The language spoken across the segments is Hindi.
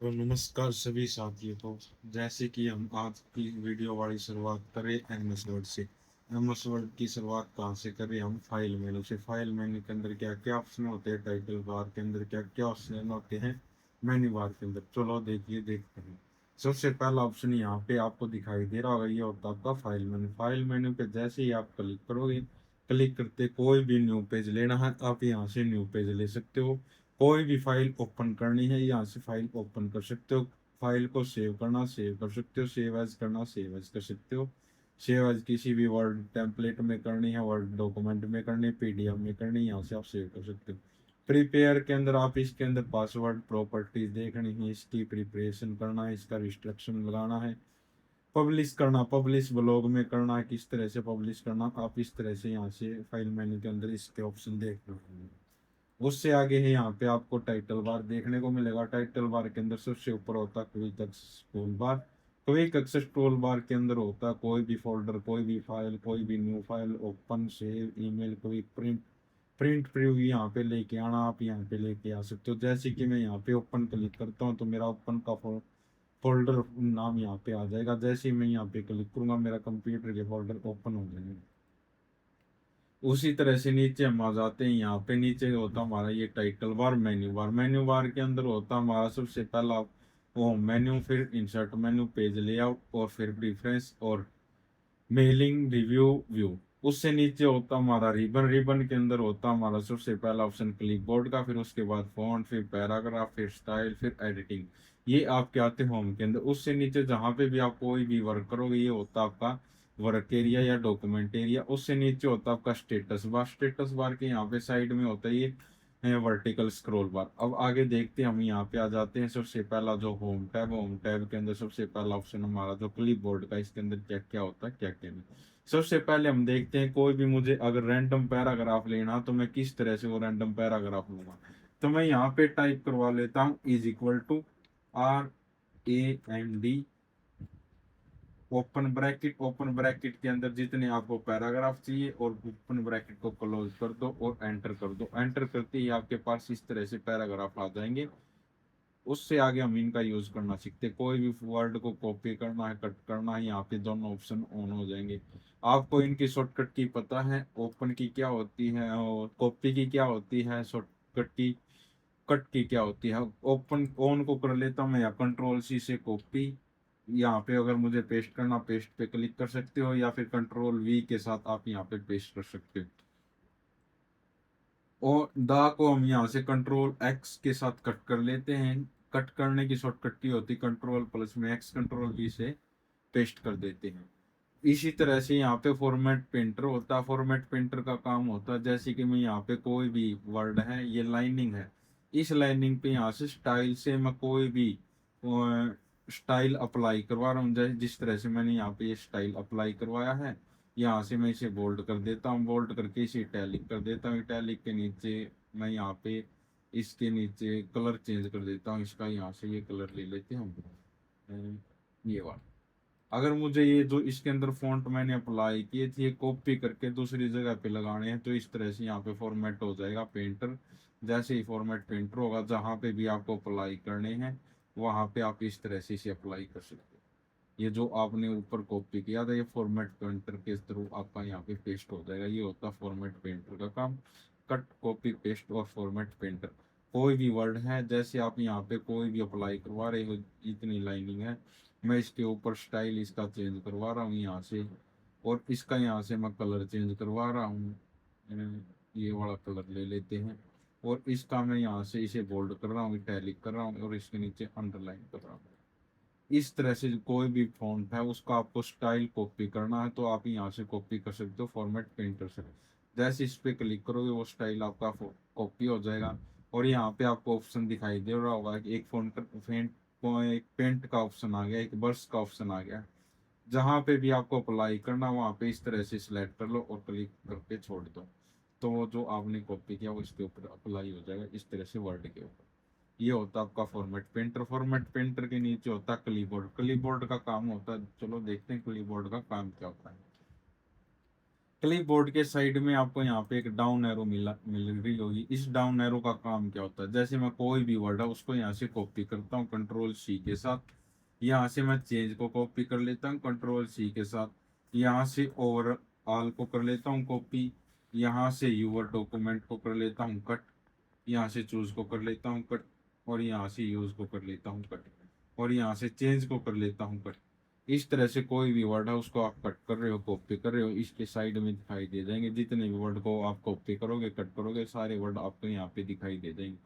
तो नमस्कार सभी साथियों को। जैसे कि हम आज की वीडियो वाली शुरुआत करें एमएस वर्ड से। एमएस वर्ड की शुरुआत कहाँ से करें? हम फाइल मेनू से। फाइल मेनू के अंदर क्या क्या ऑप्शन होते हैं, टाइटल बार के अंदर क्या क्या ऑप्शन होते हैं, मेन्यू बार के अंदर। चलो देखते हैं। सबसे पहला ऑप्शन यहाँ पे आपको दिखाई दे रहा होगा, ये होता है आपका फाइल मेनू। फाइल मेनू पे जैसे ही आप क्लिक करोगे, क्लिक करते कोई भी न्यू पेज लेना है, आप यहाँ से न्यू पेज ले सकते हो। कोई भी फाइल ओपन करनी है, यहाँ से फाइल ओपन कर सकते हो। फाइल को सेव करना, सेव कर सकते हो। सेव एज करना, सेव एज कर सकते हो। सेव एज किसी भी वर्ड टेम्पलेट में करनी है, वर्ड डॉक्यूमेंट में करनी है, पीडीएफ में करनी है, यहाँ से आप सेव कर सकते हो। प्रिपेयर के अंदर आप इसके अंदर पासवर्ड प्रॉपर्टीज देखनी है, इसकी प्रिपरेशन करना है, इसका रिस्ट्रिक्शन लगाना है। पब्लिश करना, पब्लिश ब्लॉग में करना है, किस तरह से पब्लिश करना, आप इस तरह से यहाँ से फाइल मेन्यू के अंदर इसके ऑप्शन देख रहे हैं। उससे आगे है यहाँ पे आपको टाइटल बार देखने को मिलेगा। टाइटल बार के अंदर सबसे ऊपर होता है quick access tool bar. Quick access tool bar के अंदर होता है कोई भी फोल्डर, कोई भी फाइल, कोई भी new file, open, save, email, quick print, print preview यहाँ पे लेके आना, आप यहाँ पे लेके आ सकते हो। जैसे कि मैं यहाँ पे ओपन क्लिक करता हूँ तो मेरा ओपन का फोल्डर नाम यहाँ पे आ जाएगा। जैसे ही मैं यहाँ पे क्लिक करूंगा मेरा कंप्यूटर के फोल्डर ओपन हो जाएंगे। उसी तरह से नीचे हम आ जाते हैं। यहाँ पे नीचे होता हमारा ये title bar, menu bar. Menu bar के अंदर होता हमारा सबसे पहला होम मेन्यू, फिर इंसर्ट मेन्यू, पेज लेआउट और फिर प्रीफरेंस और मेलिंग, रिव्यू, व्यू। उससे नीचे होता हमारा रिबन। रिबन के अंदर होता हमारा सबसे पहला ऑप्शन क्लिपबोर्ड का, फिर उसके बाद फॉन्ट, फिर पैराग्राफ, फिर स्टाइल, फिर एडिटिंग। ये आपके आते हैं होम के अंदर। उससे नीचे जहां पे भी आप कोई भी वर्क करोगे ये होता है आपका वर्क एरिया या डॉक्यूमेंट एरिया। उससे नीचे होता है आपका स्टेटस बार। स्टेटस बार के यहाँ पे साइड में होता है ये वर्टिकल स्क्रॉल बार। अब आगे देखते हैं, हम यहाँ पे आ जाते हैं। सबसे पहला जो होम टैब, होम टैब के अंदर सबसे पहला ऑप्शन हमारा जो क्लिपबोर्ड का, इसके अंदर क्या क्या होता है, क्या क्या नहीं। सबसे पहले हम देखते हैं, कोई भी मुझे अगर रैंडम पैराग्राफ लेना तो मैं किस तरह से वो रैंडम पैराग्राफ लूंगा। तो मैं यहाँ पे टाइप करवा लेता हूँ is equal to RAND open bracket. Open bracket के अंदर जितने आपको पैराग्राफ चाहिए और ओपन ब्रैकेट को क्लोज कर दो और एंटर कर दो। एंटर करते ही आपके पास इस तरह से पैराग्राफ आ जाएंगे। उससे आगे हम इनका यूज करना सीखते। कोई भी वर्ड को कॉपी करना है, कट करना है, यहाँ पे दोनों ऑप्शन ऑन हो जाएंगे। आपको इनकी शॉर्टकट की पता है, ओपन की क्या होती है और कॉपी की क्या होती है, शॉर्टकट की कट की क्या होती है। ओपन ऑन को कर लेता हूँ मैं, या कंट्रोल C से कॉपी। यहाँ पे अगर मुझे पेस्ट करना, पेस्ट पे क्लिक कर सकते हो, या फिर कंट्रोल V के साथ आप यहाँ पे पेस्ट कर सकते हो। और दा को हम यहाँ से कंट्रोल X के साथ कट कर लेते हैं। कट करने की शॉर्टकट की होती कंट्रोल+X, कंट्रोल V से पेस्ट कर देते हैं। इसी तरह से यहाँ पे फॉर्मेट पेंटर होता है। फॉर्मेट पेंटर का काम होता है, जैसे कि मैं यहाँ पे कोई भी वर्ड है, ये लाइनिंग है, इस लाइनिंग पे यहाँ से स्टाइल से मैं कोई भी स्टाइल अप्लाई करवा रहा हूँ। जैसे जिस तरह से मैंने यहाँ पे ये स्टाइल अप्लाई करवाया है, यहाँ से मैं इसे बोल्ड कर देता हूँ। बोल्ड करके इसे इटैलिक कर देता हूँ। इटैलिक के नीचे मैं यहाँ पे इसके नीचे कलर चेंज कर देता हूँ। इसका यहाँ से ये कलर ले लेते हैं हम, ये वाला। अगर मुझे ये जो इसके अंदर फॉन्ट मैंने अप्लाई किए थे, ये कॉपी करके दूसरी जगह पे लगाने हैं, तो इस तरह से यहाँ पे फॉर्मेट हो जाएगा पेंटर। जैसे ही फॉर्मेट पेंटर होगा, जहाँ पे भी आपको अप्लाई करने हैं वहां पे आप इस तरह से इसे अप्लाई कर सकते हो। ये जो आपने ऊपर कॉपी किया था, ये फॉर्मेट पेंटर के थ्रू आपका यहाँ पे पेस्ट हो जाएगा। ये होता है फॉर्मेट पेंटर का काम, कट, कॉपी, पेस्ट और फॉर्मेट पेंटर। कोई भी वर्ड है, जैसे आप यहाँ पे कोई भी अप्लाई करवा रहे हो, इतनी लाइनिंग है, मैं इसके ऊपर स्टाइल इसका चेंज करवा रहा हूँ यहाँ से, और इसका यहाँ से मैं कलर चेंज करवा रहा हूँ। ये वाला कलर ले लेते हैं, और इसका मैं यहाँ से इसे बोल्ड कर रहा हूँ, इटैलिक कर रहा हूँ, और इसके नीचे अंडरलाइन कर रहा हूँ। इस तरह से कोई भी फॉन्ट है उसका आपको स्टाइल कॉपी करना है तो आप यहाँ से कॉपी कर सकते हो फॉर्मेट पेंटर से। जैसे इस पे क्लिक करोगे वो स्टाइल आपका कॉपी हो जाएगा। और यहाँ पे आपको ऑप्शन दिखाई दे रहा होगा कि एक फॉन्ट फेंट, एक पेंट का ऑप्शन आ गया, एक ब्रश का ऑप्शन आ गया। जहाँ पे भी आपको अप्लाई करना वहाँ पे इस तरह से सिलेक्ट कर लो और क्लिक करके छोड़ दो, तो वो जो आपने कॉपी किया वो इसके ऊपर अप्लाई हो जाएगा, इस तरह से वर्ड के ऊपर। ये होता है आपका फॉर्मेट पेंटर। फॉर्मेट पेंटर के नीचे होता है क्लीबोर्ड। क्लीबोर्ड का काम होता है, चलो देखते हैं क्लीबोर्ड का काम क्या होता है। क्लिप बोर्ड के साइड में आपको यहाँ पे एक डाउन एरो मिल रही होगी। इस डाउन एरो का काम क्या होता है, जैसे मैं कोई भी वर्ड है उसको यहाँ से कॉपी करता हूँ कंट्रोल सी के साथ, यहाँ से मैं चेंज को कॉपी कर लेता हूँ कंट्रोल सी के साथ, यहाँ से ओवर ऑल को कर लेता हूँ कॉपी, यहाँ से यूर डॉक्यूमेंट को कर लेता हूँ कट, यहाँ से चूज को कर लेता हूँ कट, और यहाँ से यूज को कर लेता हूँ कट, और यहाँ से चेंज को कर लेता हूँ कट। इस तरह से कोई भी वर्ड है उसको आप कट कर रहे हो कॉपी कर रहे हो, इसके साइड में दिखाई दे जाएंगे। जितने भी वर्ड को आप कॉपी करोगे कट करोगे सारे वर्ड आपको यहाँ पे दिखाई दे जाएंगे।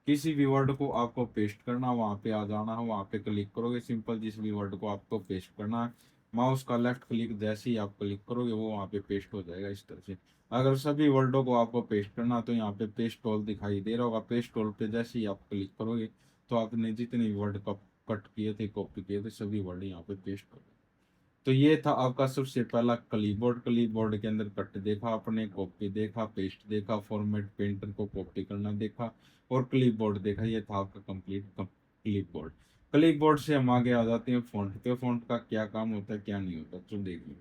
किसी भी वर्ड को आपको पेस्ट करना, वहां पे आ जाना है, वहां पे क्लिक करोगे सिंपल, जिस भी वर्ड को आपको पेस्ट करना है माउस का लेफ्ट क्लिक जैसे ही आप क्लिक करोगे वो वहां पे पेस्ट हो जाएगा इस तरह से। अगर सभी वर्डों को आपको पेस्ट करना तो यहाँ पे पेस्ट टूल दिखाई दे रहा होगा, पेस्ट टूल पे जैसे ही आप क्लिक करोगे तो आपने जितने भी वर्ड को कट किए थे कॉपी किए थे सभी वर्ड यहाँ पे पेस्ट हो गए। तो ये था आपका सबसे पहला क्लिपबोर्ड। क्लिपबोर्ड के अंदर कट देखा आपने, कॉपी देखा, पेस्ट देखा, फॉर्मेट पेंटर को कॉपी करना देखा, और क्लिपबोर्ड देखा। ये था आपका कंप्लीट क्लिपबोर्ड। क्लिपबोर्ड से हम आगे आ जाते हैं फॉन्ट पे। फॉन्ट का क्या काम होता है क्या नहीं होता तो देखिए,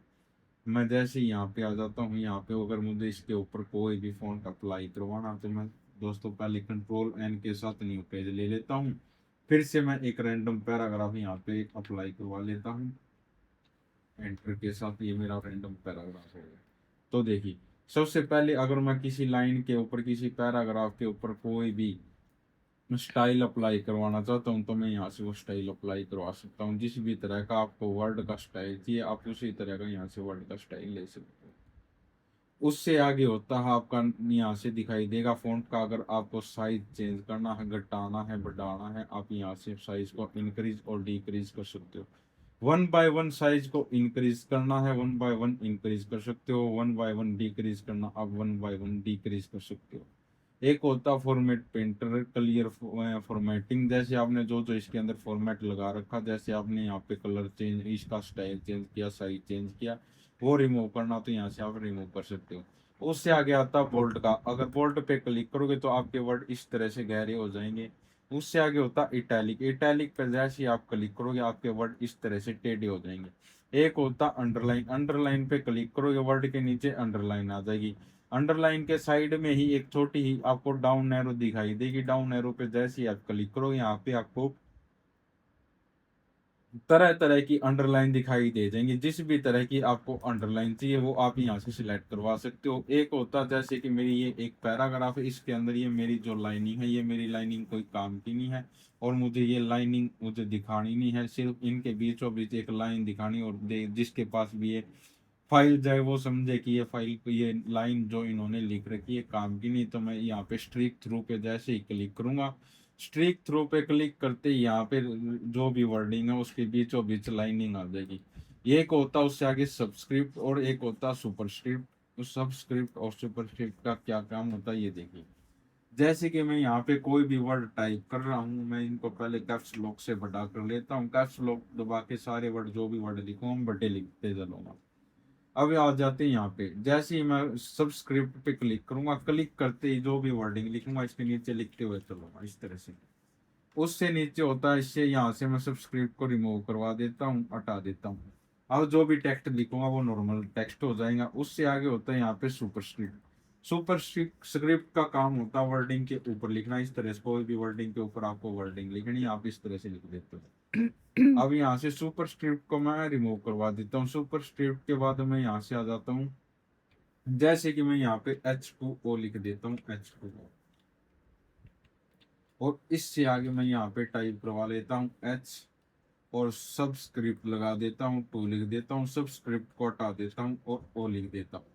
मैं जैसे यहाँ पे आ जाता हूँ, यहाँ पे अगर मुझे इसके ऊपर कोई भी फॉन्ट अप्लाई करवाना तो मैं दोस्तों पहले कंट्रोल एन के साथ न्यू पेज ले लेता हूँ, फिर से मैं एक रैंडम पैराग्राफ यहाँ पे अप्लाई करवा लेता हूँ एंटर के साथ। ये मेरा रैंडम पैराग्राफ हो गया। तो देखिए, सबसे पहले अगर मैं किसी लाइन के ऊपर किसी पैराग्राफ के ऊपर कोई भी स्टाइल अप्लाई करवाना चाहता हूँ तो मैं यहाँ से वो स्टाइल अप्लाई करवा सकता हूँ। जिस भी तरह का आपको वर्ड का स्टाइल चाहिए आप उसी तरह का यहाँ से वर्ड का स्टाइल ले सकते हो। उससे आगे होता है आपका, यहाँ से दिखाई देगा फॉन्ट का, अगर आपको साइज चेंज करना है, घटाना है, बढ़ाना है, आप यहाँ से साइज को इंक्रीज और डिक्रीज कर सकते हो। वन बाय वन साइज को इंक्रीज करना है, वन बाय वन इंक्रीज कर सकते हो, वन बाय वन डिक्रीज करना आप वन बाय वन डिक्रीज कर सकते हो। एक होता फॉर्मेट पेंटर क्लियर फॉर्मेटिंग, जैसे आपने जो जो इसके अंदर फॉर्मेट लगा रखा, जैसे आपने यहाँ पे कलर चेंज, इसका स्टाइल चेंज किया, साइज चेंज किया, वो रिमूव करना तो यहाँ से आप रिमूव कर सकते हो। उससे आगे आता बोल्ट का, अगर बोल्ट पे क्लिक करोगे तो आपके वर्ड इस तरह से गहरे हो जाएंगे। उससे आगे होता इटैलिक, इटैलिक पर जैसे ही आप क्लिक करोगे आपके वर्ड इस तरह से टेढ़े हो जाएंगे। एक होता अंडरलाइन, अंडरलाइन पे क्लिक करोगे वर्ड के नीचे अंडरलाइन आ जाएगी। अंडरलाइन के साइड में ही एक छोटी ही आपको डाउन एरो दिखाई देगी, डाउन एरो पे जैसे ही आप क्लिक करोगे यहाँ पे आपको तरह तरह की अंडरलाइन दिखाई दे जाएंगी। जिस भी तरह की आपको अंडरलाइन चाहिए वो आप यहाँ से सिलेक्ट करवा सकते हो। एक होता जैसे कि मेरी ये एक पैराग्राफ है, इसके अंदर ये मेरी जो लाइनिंग है ये मेरी लाइनिंग कोई काम की नहीं है और मुझे ये लाइनिंग मुझे दिखानी नहीं है, सिर्फ इनके बीचों बीच एक लाइन दिखानी, और जिसके पास भी ये फाइल जाए वो समझे कि ये फाइल ये लाइन जो इन्होंने लिख रखी है काम की नहीं। तो मैं यहाँ पे स्ट्रीक थ्रू पे जैसे ही क्लिक करूंगा, स्ट्रीक थ्रू पे क्लिक करते ही यहाँ पे जो भी वर्डिंग है उसके बीचों बीच लाइनिंग आ जाएगी। ये एक होता उससे आगे सबस्क्रिप्ट और एक होता सुपरस्क्रिप्ट। सबस्क्रिप्ट और सुपरस्क्रिप्ट का क्या काम होता है ये देखिए। जैसे कि मैं यहाँ पे कोई भी वर्ड टाइप कर रहा हूँ, मैं इनको पहले कैप्स लॉक से बड़ा कर लेता हूँ, कैप्स लॉक दबा के सारे वर्ड जो भी वर्ड लिखूंगा बड़े लिखते चलूंगा। अब आ जाते हैं यहाँ पे, जैसे ही मैं सबस्क्रिप्ट पे क्लिक करूंगा, क्लिक करते ही जो भी वर्डिंग लिखूंगा इसके नीचे लिखते हुए चलूंगा इस तरह से। उससे नीचे होता है, इससे यहाँ से मैं सबस्क्रिप्ट को रिमूव करवा देता हूँ, हटा देता हूँ। अब जो भी टेक्स्ट लिखूंगा वो नॉर्मल टेक्स्ट हो जाएगा। उससे आगे होता है यहाँ पे सुपरस्क्रिप्ट। सुपरस्क्रिप्ट स्क्रिप्ट का काम होता है वर्डिंग के ऊपर लिखना। इस तरह से कोई भी वर्डिंग के ऊपर आपको वर्डिंग लिखनी है आप इस तरह से लिख देते हो। अब यहाँ से सुपरस्क्रिप्ट को मैं रिमूव करवा देता हूँ। सुपरस्क्रिप्ट के बाद मैं यहाँ से आ जाता हूँ, जैसे कि मैं यहाँ पे H2O लिख देता हूँ H2O, और इससे आगे मैं यहाँ पे टाइप करवा लेता हूँ H और सबस्क्रिप्ट लगा देता हूँ, टू लिख देता हूँ, सबस्क्रिप्ट को हटा देता हूँ और ओ लिख देता हूँ।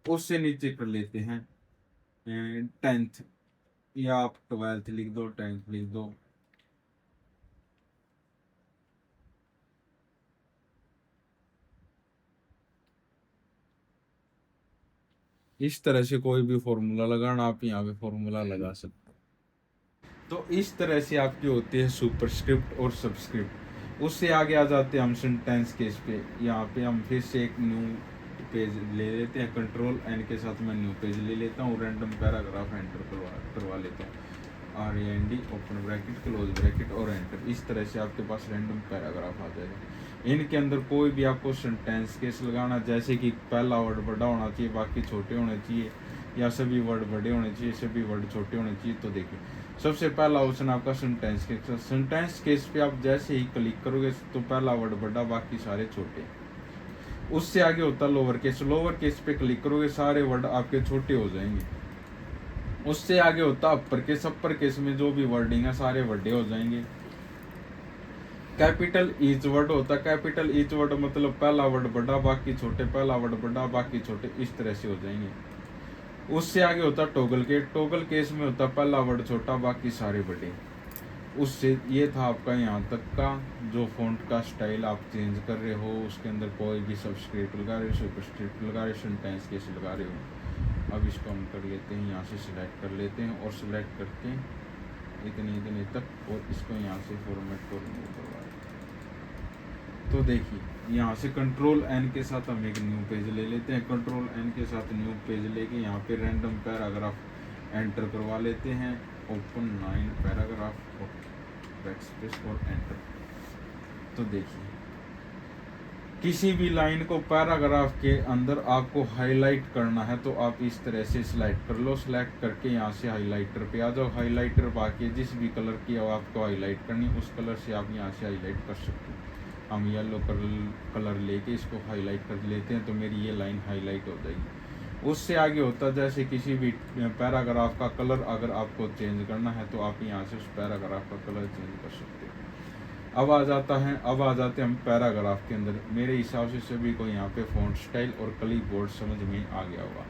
उससे नीचे कर लेते हैं 10th, या आप 12th लिख दो, 10th लिख दो। इस तरह से कोई भी फॉर्मूला लगाना आप यहाँ पे फॉर्मूला लगा सकते हो। तो इस तरह से आपकी होती है सुपरस्क्रिप्ट और सबस्क्रिप्ट। उससे आगे आ जाते हैं हम सेंटेंस केस पे। यहाँ पे हम फिर से एक न्यू पेज ले लेते हैं, कंट्रोल एन के साथ मैं न्यू पेज ले लेता हूँ, रैंडम पैराग्राफ एंटर करवा लेता हूँ, RAND open bracket close bracket और एंटर। इस तरह से आपके पास रैंडम पैराग्राफ आ जाएगा। इनके अंदर कोई भी आपको सेंटेंस केस लगाना, जैसे कि पहला वर्ड बड़ा होना चाहिए बाकी छोटे होने चाहिए, या सभी वर्ड बड़े होने चाहिए सभी वर्ड छोटे होने चाहिए। तो देखिए सबसे पहला ऑप्शन आपका सेंटेंस केस। सेंटेंस केस पे आप जैसे ही क्लिक करोगे तो पहला वर्ड बड़ा बाकी सारे छोटे। उससे आगे होता लोअर केस। लोअर केस पे क्लिक करोगे सारे वर्ड आपके छोटे हो जाएंगे। उससे आगे होता अपर केस। अपर केस में जो भी वर्डिंग है सारे बड़े हो जाएंगे। कैपिटल ईच वर्ड होता। कैपिटल ईच वर्ड मतलब पहला वर्ड बड़ा बाकी छोटे, पहला वर्ड बड़ा बाकी छोटे, इस तरह से हो जाएंगे। उससे आगे होता टोगल केस। टोगल केस में होता पहला वर्ड छोटा बाकी सारे बड़े। उससे ये था आपका यहाँ तक का जो फॉन्ट का स्टाइल आप चेंज कर रहे हो, उसके अंदर कोई भी सबस्क्रिप्ट लगा रहे हो, सुपरस्क्रिप्ट लगा रहे हो, सेंटेंस केस लगा रहे हो। अब इसको हम कर लेते हैं, यहाँ से सिलेक्ट कर लेते हैं और सिलेक्ट करके इतने तक, और इसको यहाँ से फॉर्मेट को रिमूव करवा देते हैं। तो देखिए यहाँ से कंट्रोल एन के साथ हम एक न्यू पेज ले लेते हैं। कंट्रोल एन के साथ न्यू पेज लेके यहाँ पे रैंडम पैराग्राफ एंटर करवा लेते हैं। ओपन 9 पैराग्राफ और बैकस्पेस और एंटर। तो देखिए किसी भी लाइन को पैराग्राफ के अंदर आपको हाईलाइट करना है तो आप इस तरह से सिलेक्ट कर लो। सिलेक्ट करके यहाँ से हाईलाइटर पे आ जाओ। हाईलाइटर बाकी जिस भी कलर की आपको हाईलाइट करनी उस कलर से आप यहाँ से हाईलाइट कर सकते हो। हम येलो कलर लेके इसको हाईलाइट कर लेते हैं तो मेरी ये लाइन हाईलाइट हो जाएगी। उससे आगे होता जैसे किसी भी पैराग्राफ का कलर अगर आपको चेंज करना है तो आप यहाँ से उस पैराग्राफ का कलर चेंज कर सकते हो। अब आ जाते हैं हम पैराग्राफ के अंदर। मेरे हिसाब से सभी को यहाँ पे फॉन्ट स्टाइल और क्लिपबोर्ड समझ में आ गया होगा।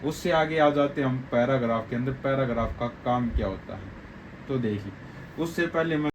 उससे आगे आ जाते हैं हम पैराग्राफ के अंदर। पैराग्राफ का काम क्या होता है तो देखिए उससे पहले मैं